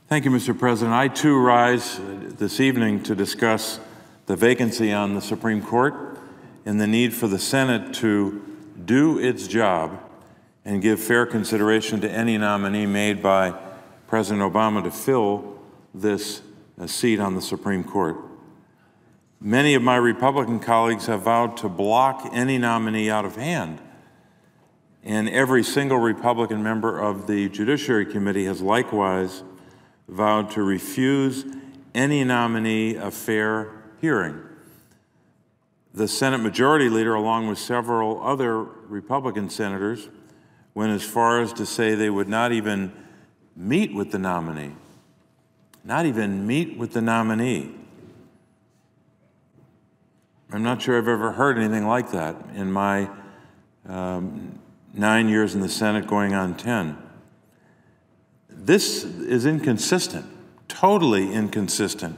Thank you, Mr. President. I too rise this evening to discuss the vacancy on the Supreme Court and the need for the Senate to do its job and give fair consideration to any nominee made by President Obama to fill this seat on the Supreme Court. Many of my Republican colleagues have vowed to block any nominee out of hand, and every single Republican member of the Judiciary Committee has likewise vowed to refuse any nominee a fair hearing. The Senate Majority Leader, along with several other Republican senators, went as far as to say they would not even meet with the nominee. Not even meet with the nominee. I'm not sure I've ever heard anything like that in my 9 years in the Senate, going on 10. This is inconsistent, totally inconsistent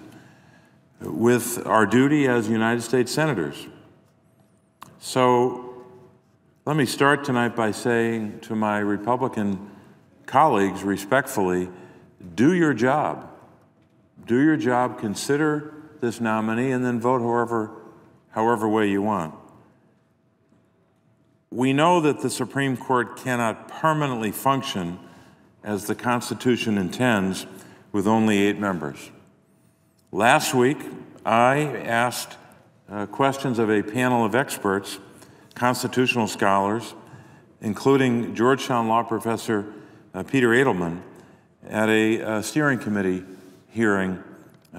with our duty as United States senators. So let me start tonight by saying to my Republican colleagues respectfully, do your job. Do your job, consider this nominee, and then vote however way you want. We know that the Supreme Court cannot permanently function as the Constitution intends with only 8 members. Last week, I asked questions of a panel of experts, constitutional scholars, including Georgetown law professor Peter Edelman, at a steering committee hearing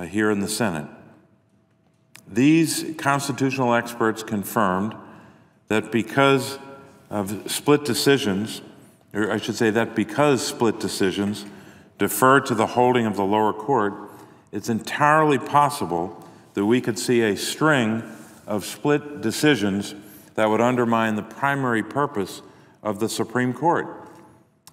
here in the Senate. These constitutional experts confirmed that because of split decisions, or I should say that because split decisions defer to the holding of the lower court, it's entirely possible that we could see a string of split decisions that would undermine the primary purpose of the Supreme Court,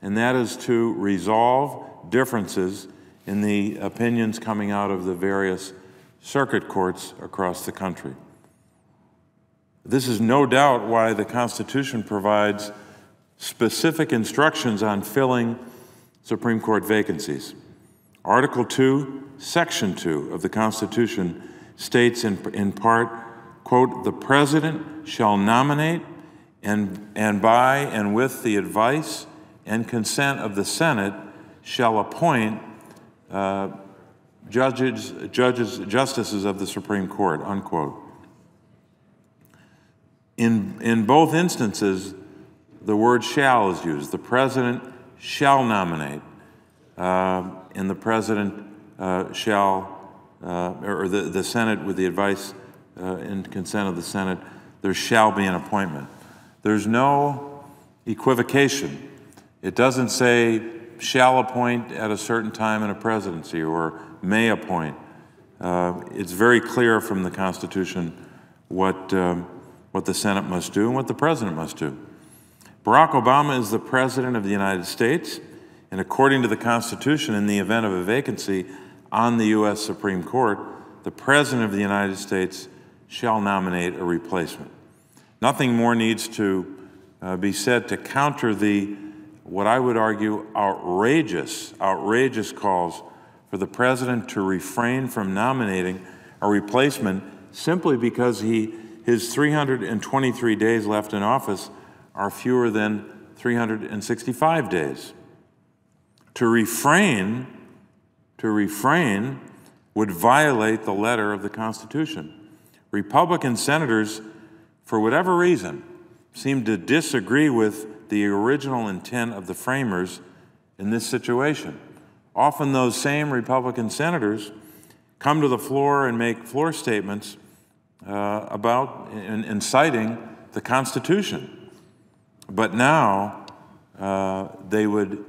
and that is to resolve differences in the opinions coming out of the various circuit courts across the country. This is no doubt why the Constitution provides specific instructions on filling Supreme Court vacancies. Article 2, Section 2 of the Constitution states in part, quote, "The President shall nominate and by and with the advice and consent of the Senate shall appoint justices of the Supreme Court," unquote. In both instances, the word "shall" is used. The President shall nominate, and the President shall, or the Senate with the advice and consent of the Senate, there shall be an appointment. There's no equivocation. It doesn't say shall appoint at a certain time in a presidency or may appoint. It's very clear from the Constitution what the Senate must do and what the President must do. Barack Obama is the President of the United States, and according to the Constitution, in the event of a vacancy on the U.S. Supreme Court, the President of the United States shall nominate a replacement. Nothing more needs to be said to counter what I would argue, outrageous calls for the President to refrain from nominating a replacement simply because his 323 days left in office are fewer than 365 days. To refrain would violate the letter of the Constitution. Republican senators, for whatever reason, seem to disagree with the original intent of the framers in this situation. Often those same Republican senators come to the floor and make floor statements about and citing the Constitution. But now they would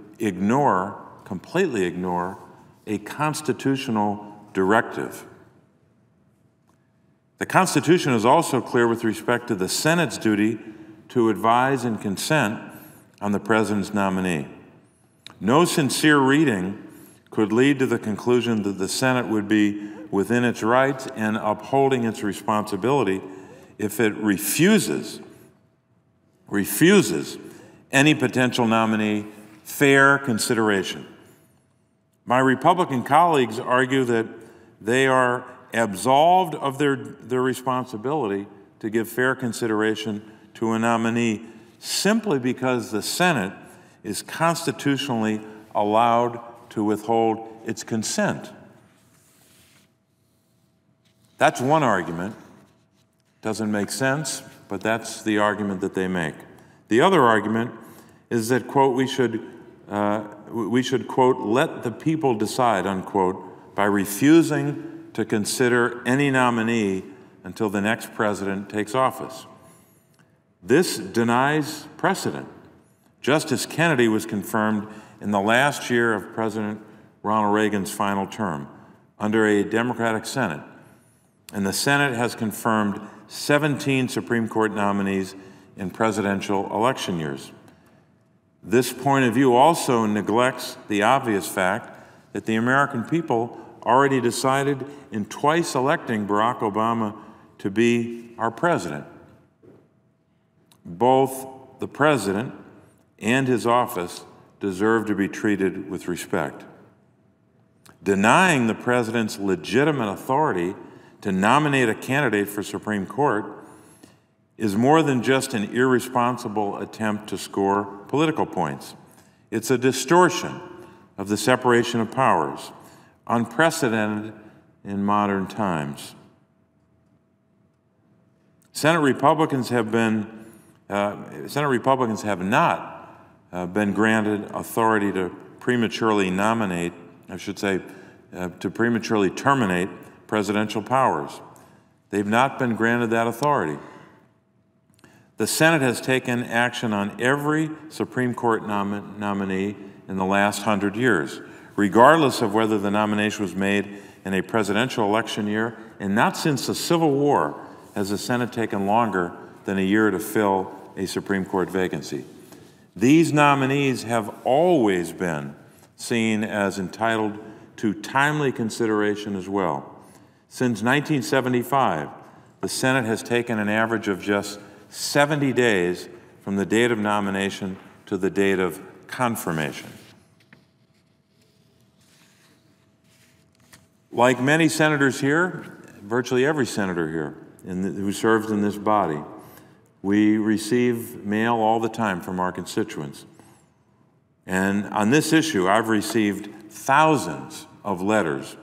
completely ignore a constitutional directive. The Constitution is also clear with respect to the Senate's duty to advise and consent on the President's nominee. No sincere reading could lead to the conclusion that the Senate would be within its rights and upholding its responsibility if it refuses any potential nominee fair consideration. My Republican colleagues argue that they are absolved of their responsibility to give fair consideration to a nominee simply because the Senate is constitutionally allowed to withhold its consent. That's one argument. Doesn't make sense, but that's the argument that they make. The other argument is that, quote, we should, quote, let the people decide, unquote, by refusing to consider any nominee until the next president takes office. This denies precedent. Justice Kennedy was confirmed in the last year of President Ronald Reagan's final term under a Democratic Senate, and the Senate has confirmed 17 Supreme Court nominees in presidential election years. This point of view also neglects the obvious fact that the American people already decided in twice electing Barack Obama to be our president. Both the president and his office deserve to be treated with respect. Denying the president's legitimate authority to nominate a candidate for Supreme Court is more than just an irresponsible attempt to score political points. It's a distortion of the separation of powers, unprecedented in modern times. Senate Republicans have not been granted authority to prematurely nominate, to prematurely terminate presidential powers. They've not been granted that authority. The Senate has taken action on every Supreme Court nominee in the last 100 years, regardless of whether the nomination was made in a presidential election year, and not since the Civil War has the Senate taken longer than a year to fill a Supreme Court vacancy. These nominees have always been seen as entitled to timely consideration as well. Since 1975, the Senate has taken an average of just 70 days from the date of nomination to the date of confirmation. Like many senators here, virtually every senator here who serves in this body, we receive mail all the time from our constituents. And on this issue, I've received thousands of letters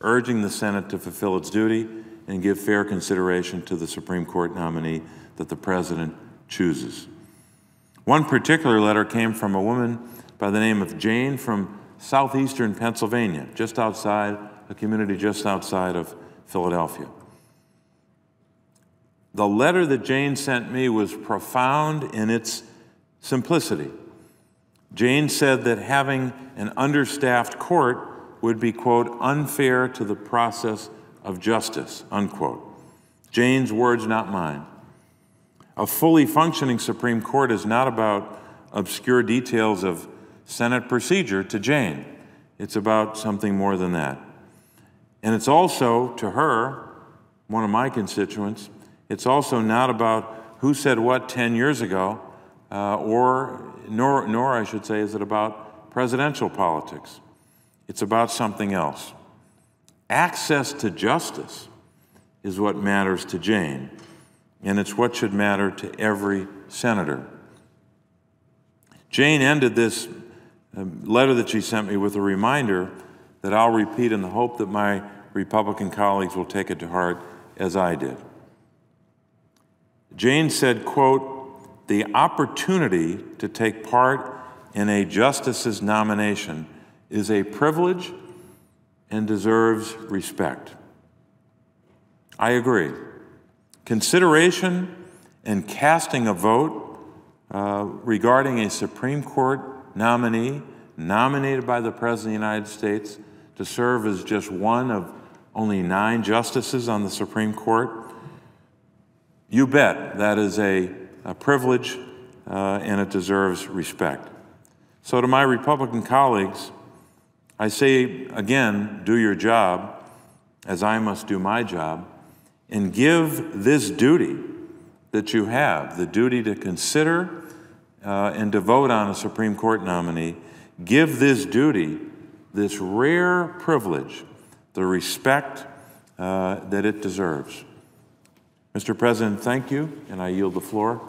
urging the Senate to fulfill its duty and give fair consideration to the Supreme Court nominee that the President chooses. One particular letter came from a woman by the name of Jane from southeastern Pennsylvania, a community just outside of Philadelphia. The letter that Jane sent me was profound in its simplicity. Jane said that having an understaffed court would be, quote, unfair to the process of justice, unquote. Jane's words, not mine. A fully functioning Supreme Court is not about obscure details of Senate procedure to Jane. It's about something more than that. And it's also, to her, one of my constituents, it's also not about who said what 10 years ago, nor I should say, is it about presidential politics. It's about something else. Access to justice is what matters to Jane, and it's what should matter to every senator. Jane ended this letter that she sent me with a reminder that I'll repeat in the hope that my Republican colleagues will take it to heart as I did. Jane said, quote, the opportunity to take part in a justice's nomination is a privilege and deserves respect. I agree. Consideration and casting a vote regarding a Supreme Court nominee nominated by the President of the United States to serve as just one of only 9 justices on the Supreme Court, you bet that is a privilege and it deserves respect. So to my Republican colleagues, I say again, do your job as I must do my job, and give this duty that you have, the duty to consider and to vote on a Supreme Court nominee, give this duty this rare privilege the respect that it deserves. Mr. President, thank you, and I yield the floor